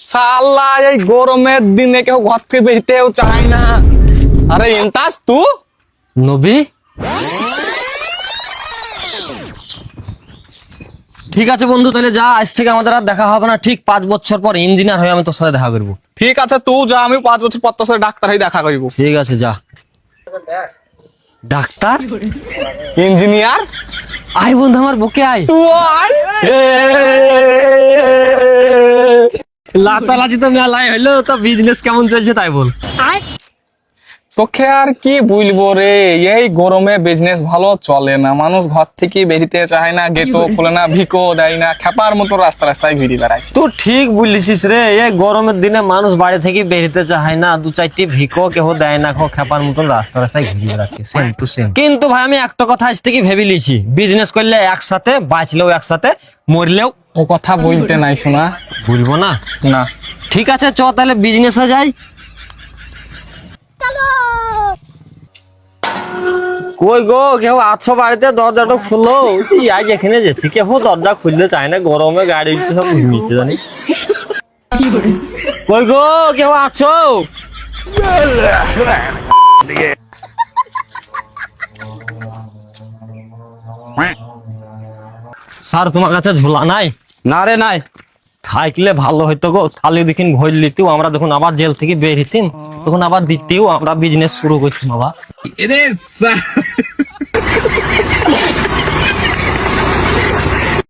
সালা এই গরমের দিনে কেউ ঘর থেকে বেরোতেও চায় না। আরে ইন্তাস তু নবী, ঠিক আছে বন্ধু, তাহলে যা, আজ থেকে আমাদের আর দেখা হবে না। ঠিক 5 বছর পর ইঞ্জিনিয়ার হয়ে আমি তোর সাথে দেখা করবো। ঠিক আছে, তুই যা, আমি 5 বছর পর তোর সাথে ডাক্তার হয়ে দেখা করবো। ঠিক আছে, যা। ডাক্তার, ইঞ্জিনিয়ার, আয় বন্ধু আমার বুকে আয়। লাচালাচি তো মেলাই হইলো, তো বিজনেস কেমন চলছে তাই বল। তোকে আর কি বলবো রে, এই গরমে বিজনেস ভালো চলে না। মানুষ ঘর থেকে বেরিতে চায় না, গেটও খোলে না, ভিকো দেয় না, খেপার মতো রাস্তা রাস্তায় ঘুরে বেড়াচ্ছে। তুই ঠিক বলিস রে, এই গরমের দিনে মানুষ বাড়ি থেকে বেরিতে চায় না, 2-4টি ভিকো কেউ দেয় না, খেপার মতন রাস্তা রাস্তায় ঘুরে বেড়াচ্ছে, সেম টু সেম। কিন্তু ভাই আমি একটা কথা আজ থেকে ভেবে লিছি, বিজনেস করলে একসাথে, বাঁচলেও একসাথে, মরলেও। ও কথা বলতে নাই শোনা, বলবো না? না। ঠিক আছে, চ তাহলে বিজনেসে যাই। কই গো, কেউ আছো বাড়িতে? দরজাটা খুলো। আজ এখানে যাচ্ছি, কেউ দরজা খুলতে চায় না, গরমে গাড়ি সব ঘুমিয়েছে জানি। কই গো, কেউ আছো? স্যার, তোমার কাছে ঝোলা নাই? না রে, নাই। থাকলে ভালো হইতো গো, তাহলে দেখিন ভয় লিতেও, আমরা যখন আবার জেল থেকে বেরিয়েছি তখন আবার দিতেও, আমরা বিজনেস শুরু করছি বাবা।